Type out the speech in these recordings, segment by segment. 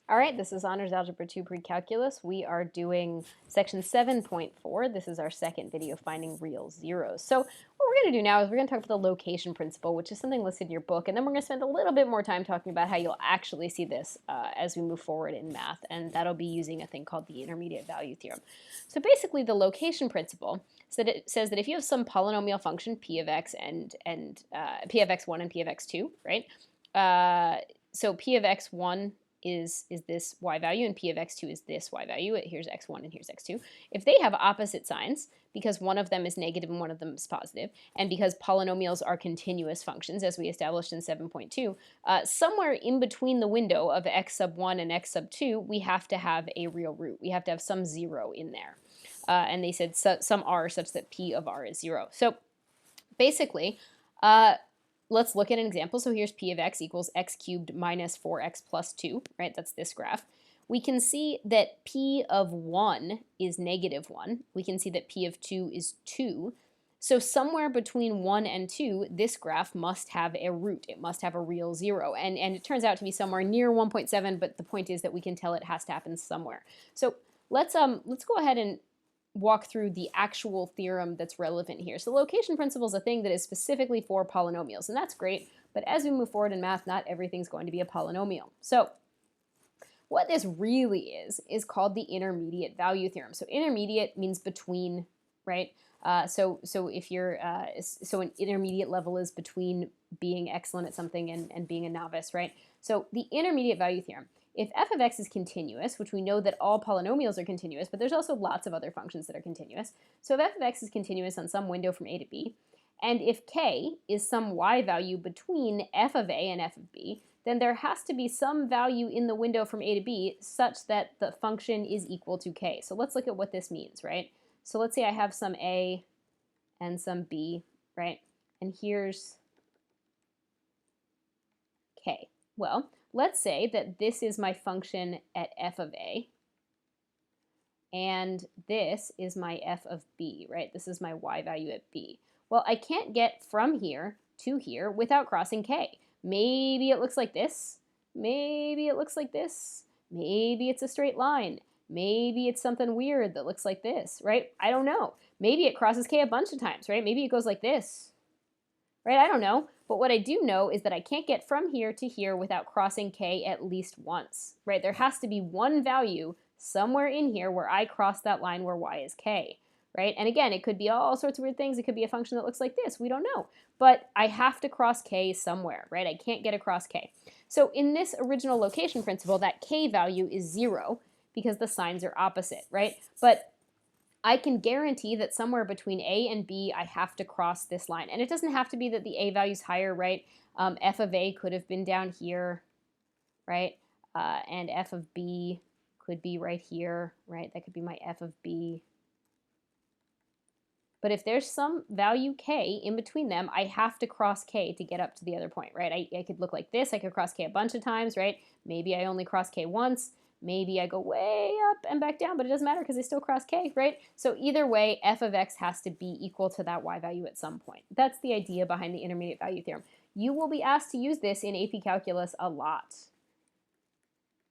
All right, this is Honors Algebra 2 Pre-Calculus. We are doing section 7.4. This is our second video, finding real zeros. So what we're going to do now is we're going to talk about the location principle, which is something listed in your book, and then we're going to spend a little bit more time talking about how you'll actually see this as we move forward in math, and that'll be using a thing called the intermediate value theorem. So basically, the location principle says that if you have some polynomial function, p of x and p of x1 and p of x2, right? So p of x1 is this y value, and p of x2 is this y value. Here's x1 and here's x2. If they have opposite signs, because one of them is negative and one of them is positive, and because polynomials are continuous functions, as we established in 7.2, somewhere in between the window of x sub 1 and x sub 2, we have to have a real root. We have to have some zero in there. And they said some r such that p of r is 0. So basically, let's look at an example. So here's p of x equals x cubed minus 4x plus 2, right? That's this graph. We can see that p of 1 is negative 1. We can see that p of 2 is 2. So somewhere between 1 and 2, this graph must have a root. It must have a real 0. And it turns out to be somewhere near 1.7, but the point is that we can tell it has to happen somewhere. So let's go ahead and walk through the actual theorem that's relevant here. So the location principle is a thing that is specifically for polynomials, and that's great, but as we move forward in math, not everything's going to be a polynomial. So what this really is called the intermediate value theorem. So intermediate means between, right? So if you're, so an intermediate level is between being excellent at something and being a novice, right? So the intermediate value theorem. If f of x is continuous, which we know that all polynomials are continuous, but there's also lots of other functions that are continuous. So if f of x is continuous on some window from a to b, and if k is some y value between f of a and f of b, then there has to be some value in the window from a to b such that the function is equal to k. So let's look at what this means, right? So let's say I have some a and some b, right? And here's k. Well, let's say that this is my function at f of a, and this is my f of b, right? This is my y value at b. Well, I can't get from here to here without crossing k. Maybe it looks like this. Maybe it looks like this. Maybe it's a straight line. Maybe it's something weird that looks like this, right? I don't know. Maybe it crosses k a bunch of times, right? Maybe it goes like this, right? I don't know. But what I do know is that I can't get from here to here without crossing k at least once, right? There has to be one value somewhere in here where I cross that line where y is k, right? And again, it could be all sorts of weird things. It could be a function that looks like this. We don't know. But I have to cross k somewhere, right? I can't get across k. So in this original location principle, that k value is 0 because the signs are opposite, right? But I can guarantee that somewhere between a and b, I have to cross this line. And it doesn't have to be that the a value is higher, right? F of a could have been down here, right? And f of b could be right here, right? That could be my f of b. But if there's some value k in between them, I have to cross k to get up to the other point, right? I could look like this. I could cross k a bunch of times, right? Maybe I only cross k once. Maybe I go way up and back down, but it doesn't matter because I still cross k, right? So either way, f of x has to be equal to that y value at some point. That's the idea behind the intermediate value theorem. You will be asked to use this in AP Calculus a lot,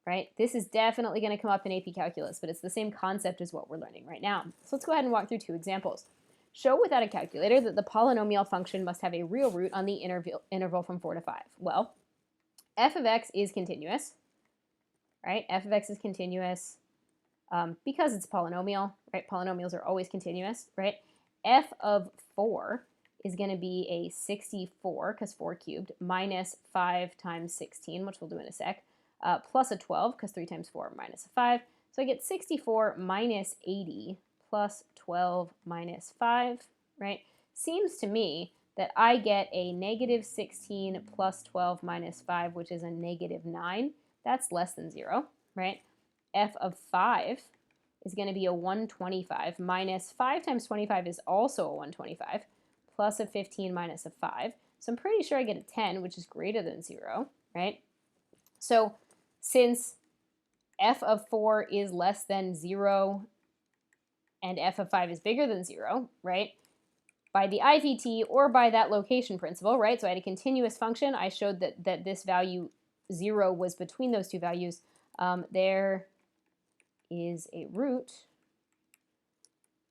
right? This is definitely going to come up in AP Calculus, but it's the same concept as what we're learning right now. So let's go ahead and walk through two examples. Show without a calculator that the polynomial function must have a real root on the interval from 4 to 5. Well, f of x is continuous, right? F of x is continuous because it's polynomial, right? Polynomials are always continuous, right? F of 4 is going to be a 64, because 4 cubed, minus 5 times 16, which we'll do in a sec, plus a 12, because 3 times 4 minus a 5. So I get 64 minus 80 plus 12 minus 5, right? Seems to me that I get a negative 16 plus 12 minus 5, which is a negative 9. That's less than 0, right? F of 5 is going to be a 125 minus 5 times 25 is also a 125 plus a 15 minus a 5. So I'm pretty sure I get a 10, which is greater than 0, right? So since f of 4 is less than 0 and f of 5 is bigger than 0, right? By the IVT or by that location principle, right? So I had a continuous function. I showed that this value 0 was between those two values. There is a root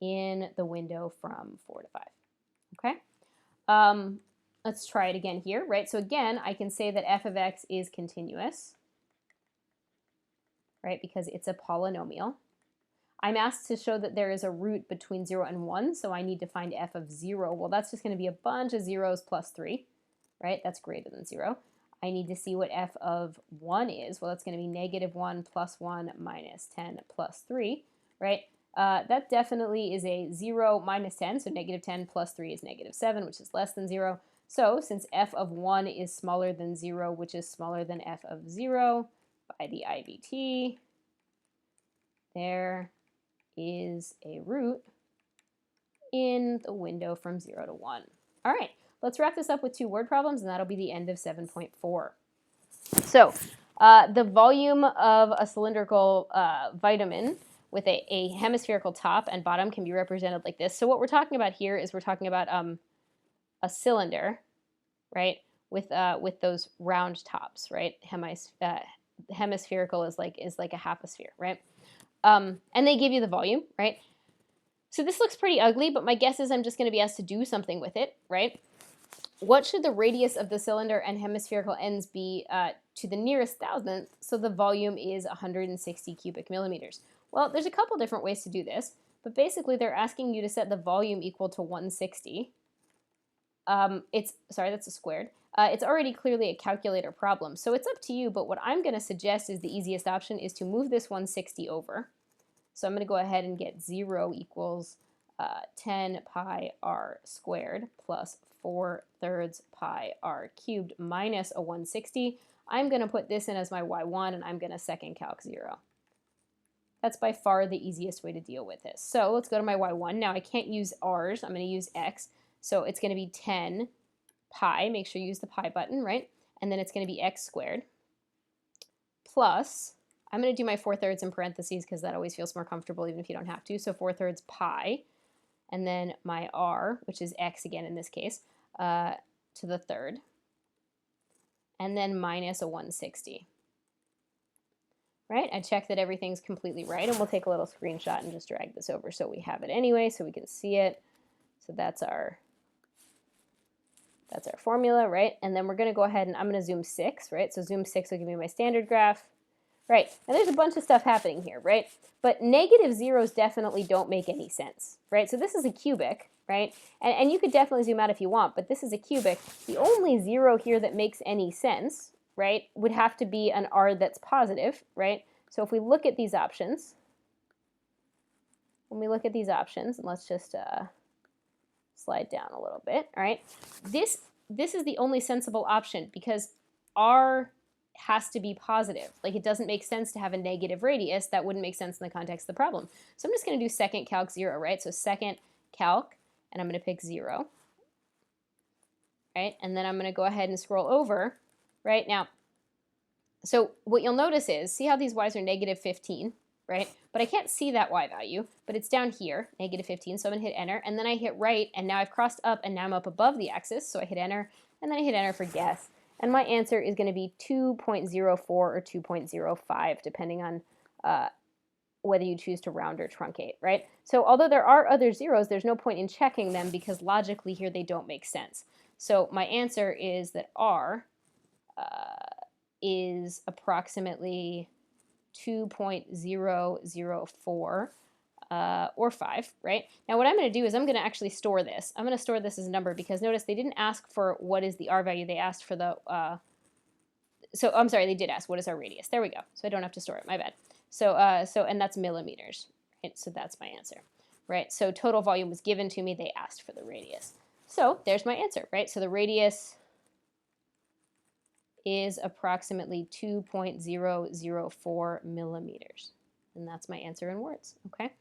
in the window from 4 to 5. Okay? Let's try it again here, right? So again, I can say that f of x is continuous, right, because it's a polynomial. I'm asked to show that there is a root between 0 and 1, so I need to find f of 0. Well, that's just going to be a bunch of zeros plus 3, right? That's greater than 0. I need to see what f of 1 is. Well, that's going to be negative 1 plus 1 minus 10 plus 3, right? That definitely is a 0 minus 10, so negative 10 plus 3 is negative 7, which is less than 0. So since f of 1 is smaller than 0, which is smaller than f of 0 by the IVT, there is a root in the window from 0 to 1. All right, let's wrap this up with 2 word problems, and that'll be the end of 7.4. So the volume of a cylindrical vitamin with a hemispherical top and bottom can be represented like this. So what we're talking about here is we're talking about a cylinder, right, with those round tops, right? Hemispherical is like a half a sphere, right? And they give you the volume, right? So this looks pretty ugly, but my guess is I'm just going to be asked to do something with it, right? What should the radius of the cylinder and hemispherical ends be to the nearest thousandth so the volume is 160 cubic millimeters? Well, there's a couple different ways to do this, but basically they're asking you to set the volume equal to 160. Sorry, that's a squared. It's already clearly a calculator problem, so it's up to you, but what I'm going to suggest is the easiest option is to move this 160 over. So I'm going to go ahead and get 0 equals 10 pi r squared plus 4/3 pi r cubed minus a 160. I'm going to put this in as my y1, and I'm going to second calc 0. That's by far the easiest way to deal with this. So let's go to my y1. Now I can't use r's. I'm going to use x. So it's going to be 10 pi. Make sure you use the pi button, right? And then it's going to be x squared plus, I'm going to do my 4/3 in parentheses because that always feels more comfortable even if you don't have to. So 4/3 pi, and then my r, which is x again in this case, to the third, and then minus a 160. Right? I check that everything's completely right, and we'll take a little screenshot and just drag this over so we have it anyway so we can see it. So that's our formula, right? And then we're going to go ahead and I'm going to zoom 6, right? So zoom 6 will give me my standard graph. Right, now there's a bunch of stuff happening here, right? But negative zeros definitely don't make any sense, right? So this is a cubic, right? And you could definitely zoom out if you want, but this is a cubic. The only 0 here that makes any sense, right, would have to be an r that's positive, right? So if we look at these options, and let's just slide down a little bit, all right? This is the only sensible option because r has to be positive. Like, it doesn't make sense to have a negative radius. That wouldn't make sense in the context of the problem. So I'm just going to do second calc 0, right? So second calc, and I'm going to pick 0, right? And then I'm going to go ahead and scroll over, right? Now, so what you'll notice is, see how these y's are negative 15, right? But I can't see that y value, but it's down here, negative 15, so I'm going to hit enter, and then I hit right, and now I've crossed up, and now I'm up above the axis, so I hit enter, and then I hit enter for guess. And my answer is going to be 2.04 or 2.05, depending on whether you choose to round or truncate, right? So although there are other zeros, there's no point in checking them because logically here they don't make sense. So my answer is that r is approximately 2.004 or 5, right? Now what I'm going to do is I'm going to actually store this. I'm going to store this as a number because notice they didn't ask for what is the r value. They asked for the, so I'm sorry, they did ask what is our radius. There we go. So I don't have to store it. My bad. So, and that's millimeters, right? So that's my answer, right? So total volume was given to me. They asked for the radius. So there's my answer, right? So the radius is approximately 2.004 millimeters. And that's my answer in words, okay?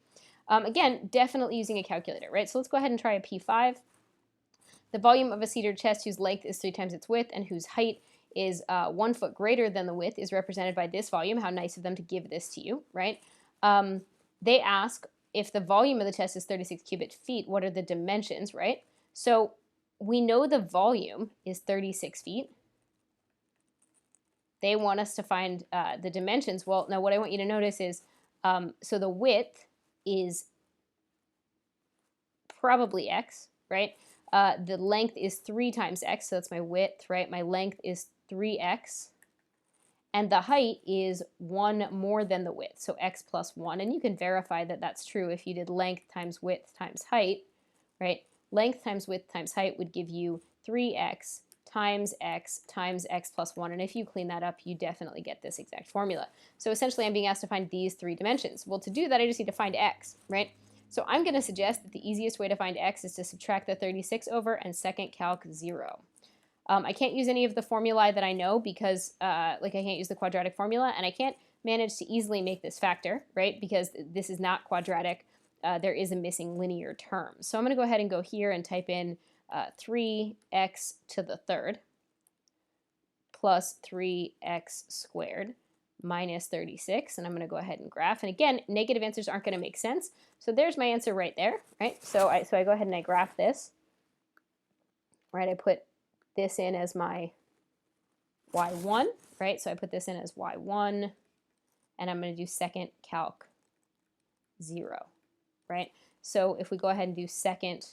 Again, definitely using a calculator, right? So let's go ahead and try a P5. The volume of a cedar chest whose length is 3 times its width and whose height is 1 foot greater than the width is represented by this volume. How nice of them to give this to you, right? They ask if the volume of the chest is 36 cubic feet, what are the dimensions, right? So we know the volume is 36 feet. they want us to find the dimensions. Well, now what I want you to notice is, so the width is probably x, right? The length is 3 times x, so that's my width, right? My length is 3x. And the height is 1 more than the width, so x plus 1. And you can verify that that's true if you did length times width times height, right? Length times width times height would give you 3x times x plus 1. And if you clean that up, you definitely get this exact formula. So essentially, I'm being asked to find these 3 dimensions. Well, to do that, I just need to find x, right? So I'm going to suggest that the easiest way to find x is to subtract the 36 over and second calc 0. I can't use any of the formulae that I know because, like, I can't use the quadratic formula, and I can't manage to easily make this factor, right? Because this is not quadratic. There is a missing linear term. So I'm going to go ahead and go here and type in 3x to the third plus 3x squared minus 36, and I'm going to go ahead and graph. And again, negative answers aren't going to make sense. So there's my answer right there, right? So I go ahead and I graph this, right? I put this in as my y1, right? So I put this in as y1, and I'm going to do second calc 0, right? So if we go ahead and do second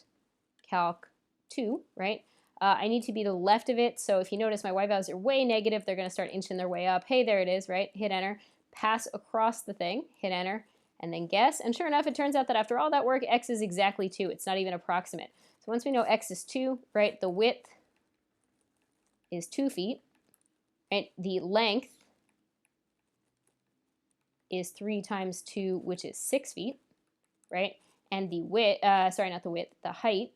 calc 2, right? I need to be to the left of it, so if you notice my y values are way negative, they're going to start inching their way up. Hey, there it is, right? Hit enter, pass across the thing, hit enter, and then guess. And sure enough, it turns out that after all that work, x is exactly 2. It's not even approximate. So once we know x is 2, right, the width is 2 feet, right? The length is 3 times 2, which is 6 feet, right? And the width, sorry, not the width, the height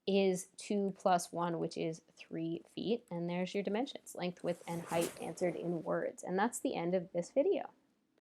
is 2 plus 1, which is 3 feet. And there's your dimensions, length, width, and height answered in words. And that's the end of this video.